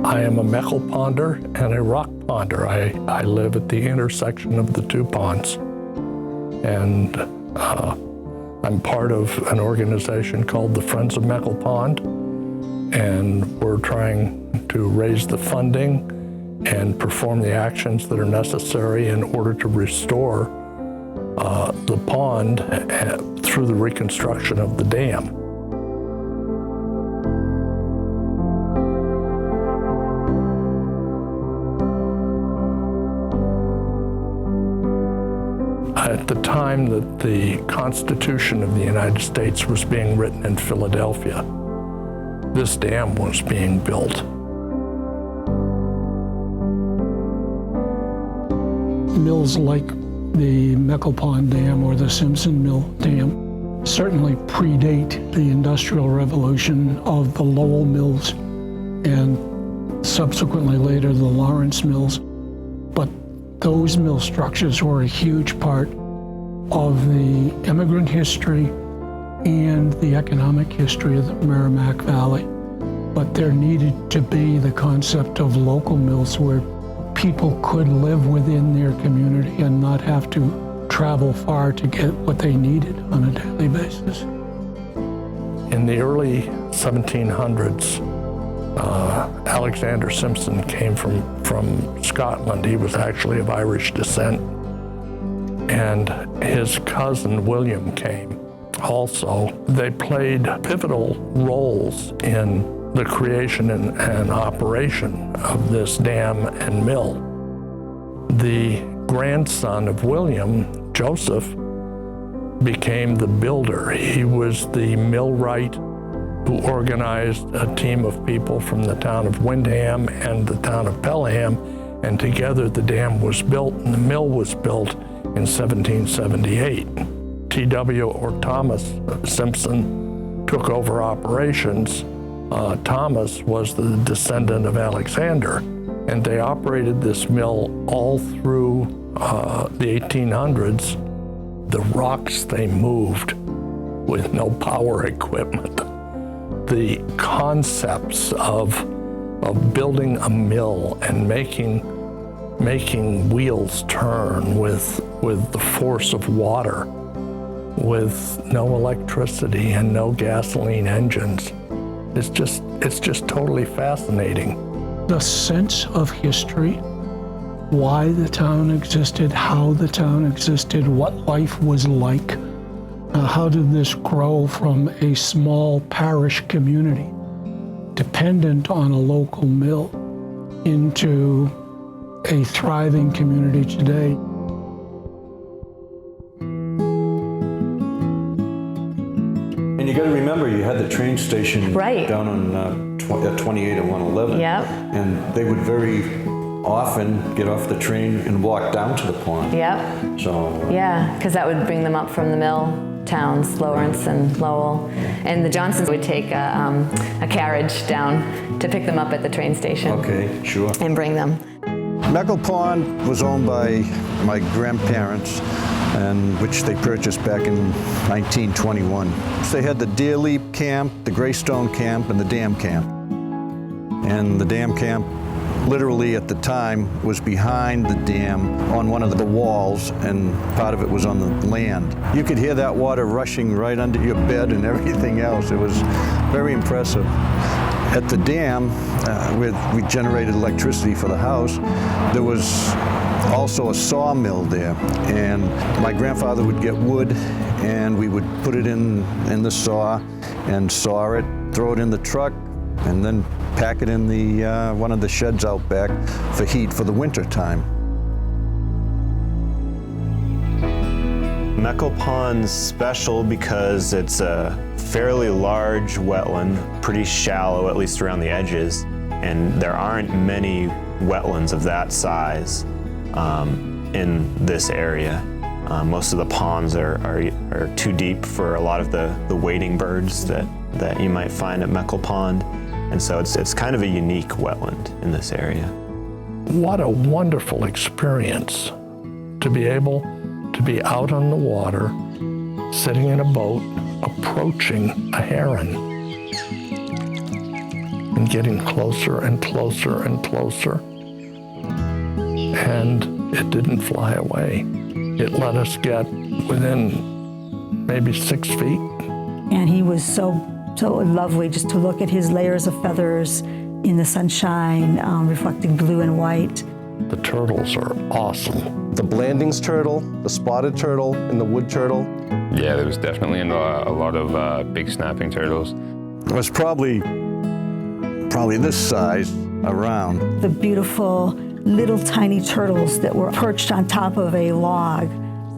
I am a Moeckel Ponder and a rock ponder. I live at the intersection of the two ponds. And I'm part of an organization called the Friends of Moeckel Pond. And we're trying to raise the funding and perform the actions that are necessary in order to restore the pond through the reconstruction of the dam. At the time that the Constitution of the United States was being written in Philadelphia, this dam was being built. Mills like the Moeckel Pond Dam or the Simpson Mill Dam certainly predate the Industrial Revolution of the Lowell Mills and subsequently later the Lawrence Mills. But those mill structures were a huge part of the immigrant history and the economic history of the Merrimack Valley. But there needed to be the concept of local mills where people could live within their community and not have to travel far to get what they needed on a daily basis. In the early 1700s, Alexander Simpson came from Scotland. He was actually of Irish descent. And his cousin William came also. They played pivotal roles in the creation and operation of this dam and mill. The grandson of William, Joseph, became the builder. He was the millwright who organized a team of people from the town of Windham and the town of Pelham, and together the dam was built and the mill was built in 1778. T.W. or Thomas Simpson took over operations. Thomas was the descendant of Alexander, and they operated this mill all through the 1800s. The rocks they moved with no power equipment. The concepts of building a mill and making wheels turn with the force of water, with no electricity and no gasoline engines. It's just totally fascinating. The sense of history, why the town existed, how the town existed, what life was like, how did this grow from a small parish community dependent on a local mill into a thriving community today. And you got to remember, you had the train station right down on 28 and 111. Yep. And they would very often get off the train and walk down to the pond. Yep. So. Yeah, because that would bring them up from the mill towns, Lawrence and Lowell. And the Johnsons would take a carriage down to pick them up at the train station. Okay, sure. And bring them. Moeckel Pond was owned by my grandparents, and which they purchased back in 1921. So they had the Deer Leap Camp, the Greystone Camp, and the Dam Camp. And the Dam Camp, literally at the time, was behind the dam on one of the walls, and part of it was on the land. You could hear that water rushing right under your bed and everything else. It was very impressive. At the dam, where we generated electricity for the house, there was also a sawmill there. And my grandfather would get wood, and we would put it in the saw and saw it, throw it in the truck, and then pack it in the one of the sheds out back for heat for the winter time. Moeckel Pond's special because it's a fairly large wetland, pretty shallow, at least around the edges, and there aren't many wetlands of that size in this area. Most of the ponds are too deep for a lot of the wading birds that you might find at Moeckel Pond, and so it's kind of a unique wetland in this area. What a wonderful experience to be able to be out on the water, sitting in a boat, approaching a heron. and getting closer and closer and closer. And it didn't fly away. It let us get within maybe 6 feet. And he was so lovely just to look at his layers of feathers in the sunshine, reflecting blue and white. The turtles are awesome. The Blandings turtle, the spotted turtle, and the wood turtle. Yeah, there was definitely a lot of big snapping turtles. It was probably this size around. The beautiful little tiny turtles that were perched on top of a log,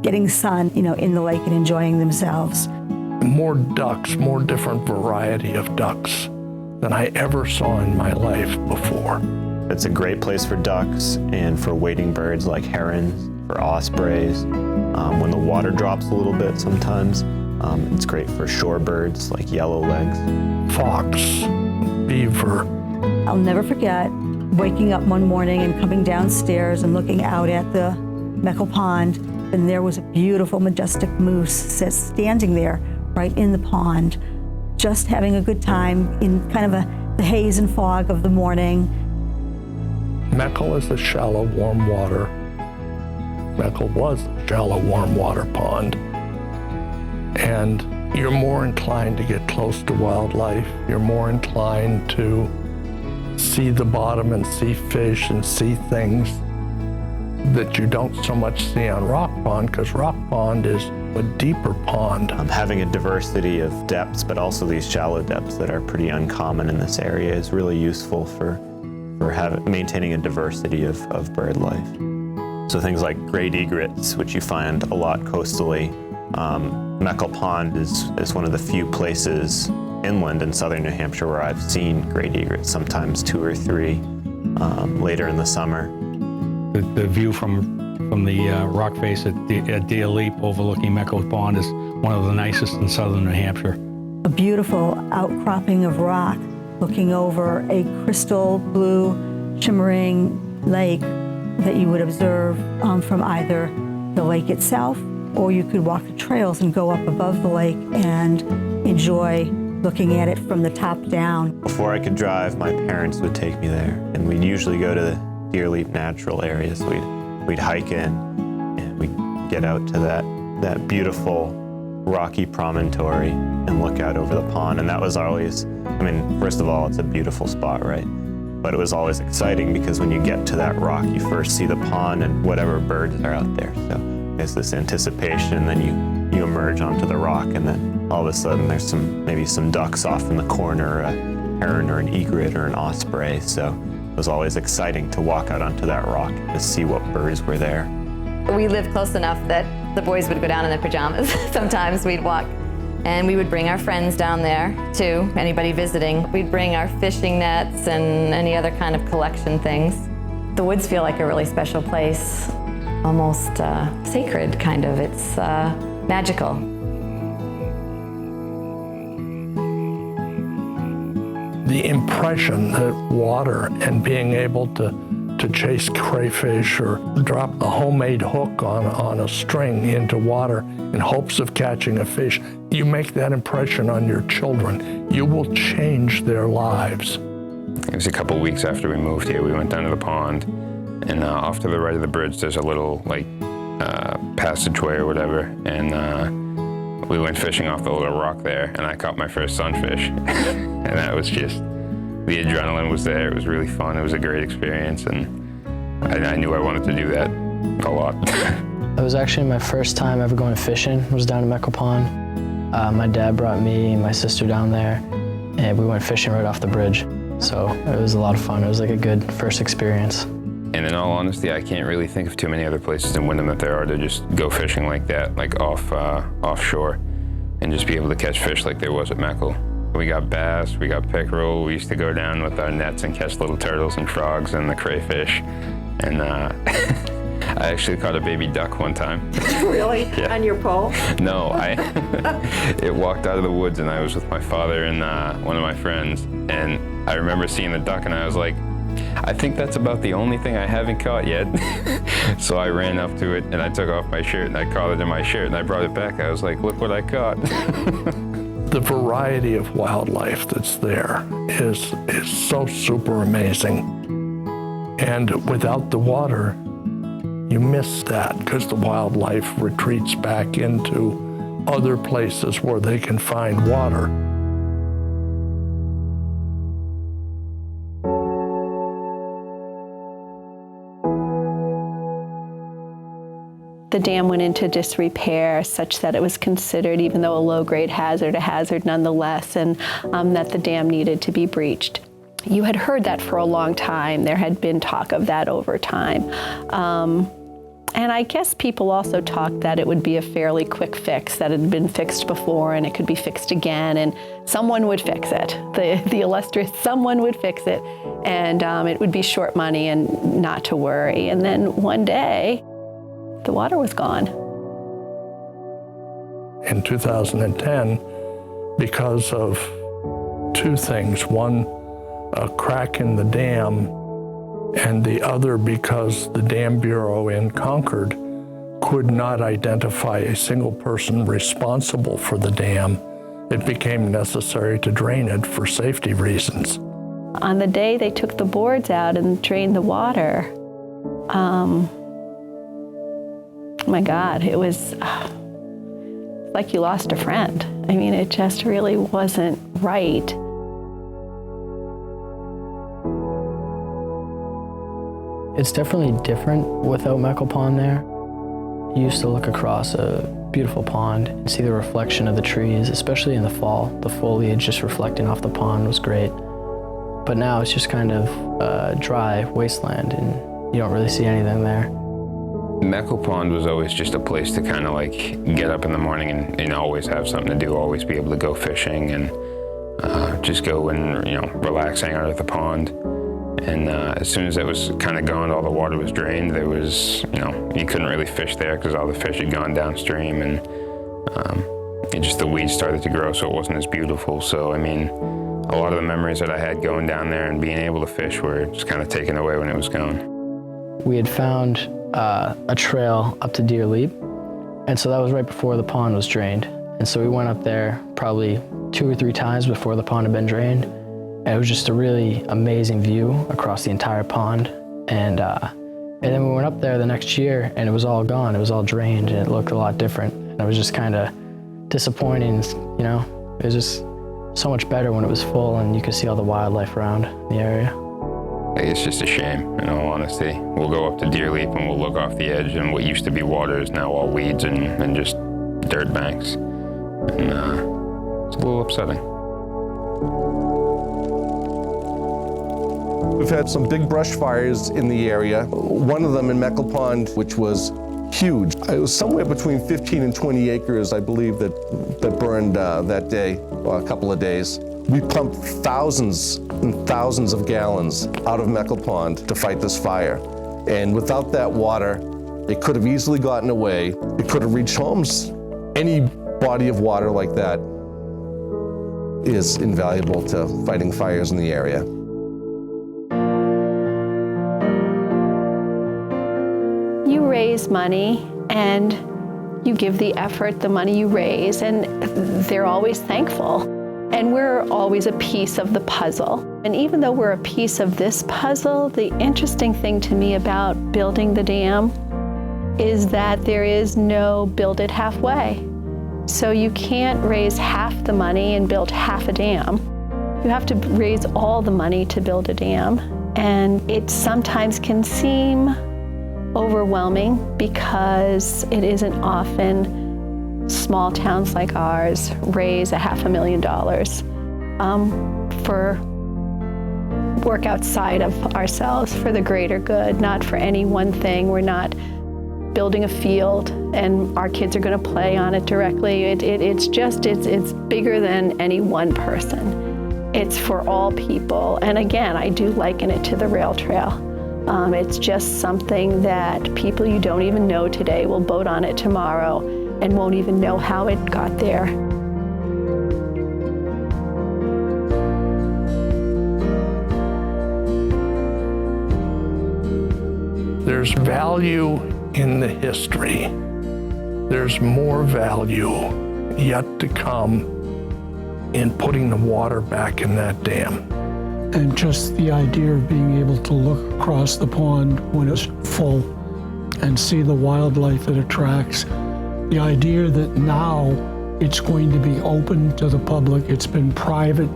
getting sun, in the lake and enjoying themselves. More ducks, more different variety of ducks than I ever saw in my life before. It's a great place for ducks and for wading birds like herons, for ospreys. When the water drops a little bit sometimes, it's great for shorebirds like yellowlegs. Fox, beaver. I'll never forget waking up one morning and coming downstairs and looking out at the Moeckel Pond, and there was a beautiful, majestic moose standing there right in the pond, just having a good time in kind of the haze and fog of the morning. Moeckel is a shallow, warm water. Moeckel was a shallow, warm water pond. And you're more inclined to get close to wildlife. You're more inclined to see the bottom and see fish and see things that you don't so much see on Rock Pond, because Rock Pond is a deeper pond. Having a diversity of depths, but also these shallow depths that are pretty uncommon in this area, is really useful for maintaining a diversity of bird life. So things like great egrets, which you find a lot coastally. Moeckel Pond is one of the few places inland in southern New Hampshire where I've seen great egrets, sometimes 2 or 3 later in the summer. The view from the rock face at Deer Leap overlooking Moeckel Pond is one of the nicest in southern New Hampshire. A beautiful outcropping of rock looking over a crystal blue shimmering lake that you would observe from either the lake itself, or you could walk the trails and go up above the lake and enjoy looking at it from the top down. Before I could drive, my parents would take me there, and we'd usually go to the Deer Leap natural area. So we'd hike in, and we'd get out to that beautiful rocky promontory and look out over the pond. And that was always, first of all, it's a beautiful spot, right? But it was always exciting because when you get to that rock, you first see the pond and whatever birds are out there. So there's this anticipation, and then you emerge onto the rock, and then all of a sudden there's maybe some ducks off in the corner, a heron or an egret or an osprey. So it was always exciting to walk out onto that rock to see what birds were there. We lived close enough that the boys would go down in their pajamas. Sometimes we'd walk, and we would bring our friends down there too, anybody visiting. We'd bring our fishing nets and any other kind of collection things. The woods feel like a really special place, almost sacred kind of. It's magical. The impression that water and being able to chase crayfish or drop a homemade hook on a string into water in hopes of catching a fish, you make that impression on your children. You will change their lives. It was a couple weeks after we moved here. We went down to the pond, and off to the right of the bridge, there's a little passageway or whatever, and we went fishing off the little rock there, and I caught my first sunfish. And that was just, the adrenaline was there. It was really fun. It was a great experience, and I knew I wanted to do that a lot. It was actually my first time ever going fishing. It was down at Moeckel Pond. My dad brought me and my sister down there, and we went fishing right off the bridge. So it was a lot of fun. It was like a good first experience. And in all honesty, I can't really think of too many other places in Wyndham that there are to just go fishing like that, like offshore, and just be able to catch fish like there was at Moeckel. We got bass, we got pickerel. We used to go down with our nets and catch little turtles and frogs and the crayfish. And I actually caught a baby duck one time. Really? Yeah. On your pole? No, it walked out of the woods, and I was with my father and one of my friends. And I remember seeing the duck, and I was like, I think that's about the only thing I haven't caught yet. So I ran up to it, and I took off my shirt, and I caught it in my shirt, and I brought it back. I was like, look what I caught. the variety of wildlife that's there is so super amazing. And without the water, you miss that because the wildlife retreats back into other places where they can find water. The dam went into disrepair such that it was considered, even though a low-grade hazard, a hazard nonetheless, and that the dam needed to be breached. You had heard that for a long time. There had been talk of that over time. And I guess people also talked that it would be a fairly quick fix, that it had been fixed before and it could be fixed again, and someone would fix it. The illustrious someone would fix it, and it would be short money and not to worry. And then one day, the water was gone. In 2010, because of two things. One, a crack in the dam, and the other because the Dam Bureau in Concord could not identify a single person responsible for the dam. It became necessary to drain it for safety reasons. On the day they took the boards out and drained the water, my God, it was like you lost a friend. I mean, it just really wasn't right. It's definitely different without Moeckel Pond there. You used to look across a beautiful pond and see the reflection of the trees, especially in the fall. The foliage just reflecting off the pond was great. But now it's just kind of a dry wasteland and you don't really see anything there. Moeckel Pond was always just a place to kind of like get up in the morning and always have something to do, always be able to go fishing and just go and relax, hang out at the pond. And as soon as it was kind of gone, all the water was drained. There was, you couldn't really fish there because all the fish had gone downstream, and just the weeds started to grow, so it wasn't as beautiful. So, I mean, a lot of the memories that I had going down there and being able to fish were just kind of taken away when it was gone. We had found a trail up to Deer Leap, and so that was right before the pond was drained. And so we went up there probably 2 or 3 times before the pond had been drained. And it was just a really amazing view across the entire pond. And then we went up there the next year and it was all gone. It was all drained and it looked a lot different. And it was just kind of disappointing, It was just so much better when it was full and you could see all the wildlife around the area. It's just a shame, in all honesty. We'll go up to Deer Leap and we'll look off the edge, and what used to be water is now all weeds and just dirt banks. And it's a little upsetting. We've had some big brush fires in the area. One of them in Moeckel Pond, which was huge. It was somewhere between 15 and 20 acres, I believe, that burned that day, or a couple of days. We pumped thousands and thousands of gallons out of Moeckel Pond to fight this fire. And without that water, it could have easily gotten away. It could have reached homes. Any body of water like that is invaluable to fighting fires in the area. You raise money and you give the effort, the money you raise, and they're always thankful. And we're always a piece of the puzzle. And even though we're a piece of this puzzle, the interesting thing to me about building the dam is that there is no build it halfway. So you can't raise half the money and build half a dam. You have to raise all the money to build a dam. And it sometimes can seem overwhelming because it isn't often small towns like ours raise $500,000 for work outside of ourselves, for the greater good, not for any one thing. We're not building a field and our kids are going to play on it directly. It's bigger than any one person. It's for all people. And again, I do liken it to the rail trail. It's just something that people you don't even know today will boat on it tomorrow and won't even know how it got there. There's value in the history. There's more value yet to come in putting the water back in that dam. And just the idea of being able to look across the pond when it's full and see the wildlife it attracts. The idea that now it's going to be open to the public. It's been private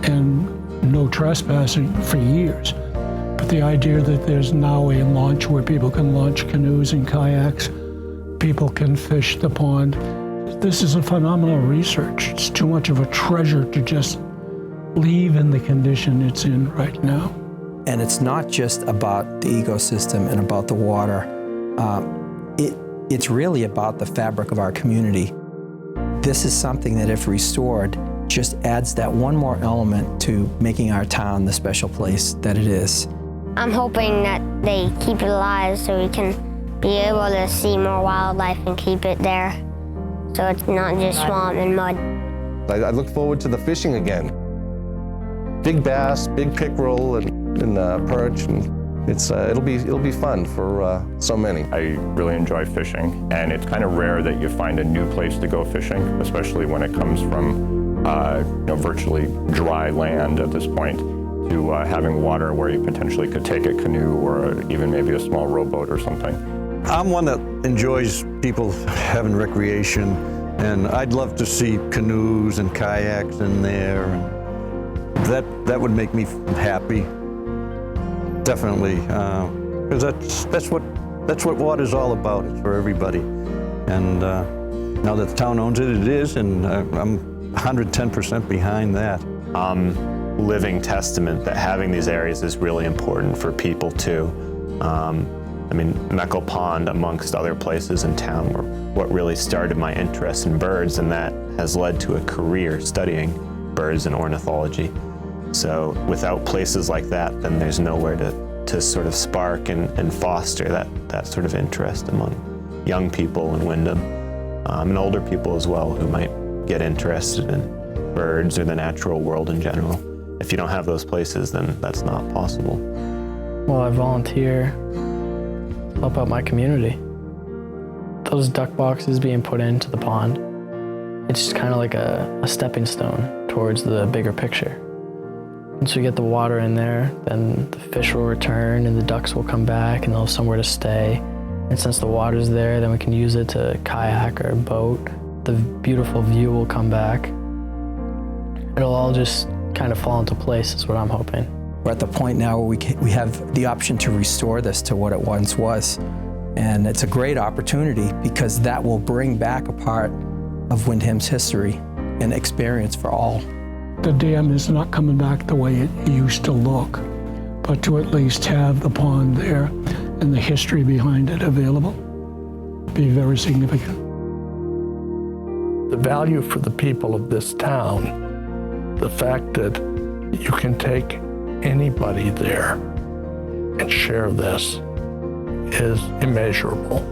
and no trespassing for years. But the idea that there's now a launch where people can launch canoes and kayaks, people can fish the pond. This is a phenomenal research. It's too much of a treasure to just leave in the condition it's in right now. And it's not just about the ecosystem and about the water. It's really about the fabric of our community. This is something that, if restored, just adds that one more element to making our town the special place that it is. I'm hoping that they keep it alive so we can be able to see more wildlife and keep it there, so it's not just swamp and mud. I look forward to the fishing again. Big bass, big pickerel, and perch, and it'll be fun for so many. I really enjoy fishing, and it's kind of rare that you find a new place to go fishing, especially when it comes from virtually dry land at this point to having water where you potentially could take a canoe or even maybe a small rowboat or something. I'm one that enjoys people having recreation, and I'd love to see canoes and kayaks in there. That would make me happy, definitely, because that's what water's all about. It's for everybody, and now that the town owns it, it is, and I'm 110% behind that. Living testament that having these areas is really important for people too. Moeckel Pond, amongst other places in town, were what really started my interest in birds, and that has led to a career studying birds and ornithology. So without places like that, then there's nowhere to sort of spark and foster that sort of interest among young people in Windham, and older people as well who might get interested in birds or the natural world in general. If you don't have those places, then that's not possible. Well, I volunteer to help out my community. Those duck boxes being put into the pond, it's just kind of like a stepping stone towards the bigger picture. Once we get the water in there, then the fish will return and the ducks will come back and they'll have somewhere to stay. And since the water's there, then we can use it to kayak or boat. The beautiful view will come back. It'll all just kind of fall into place is what I'm hoping. We're at the point now where we have the option to restore this to what it once was. And it's a great opportunity because that will bring back a part of Windham's history and experience for all. The dam is not coming back the way it used to look, but to at least have the pond there and the history behind it available be very significant. The value for the people of this town, the fact that you can take anybody there and share this is immeasurable.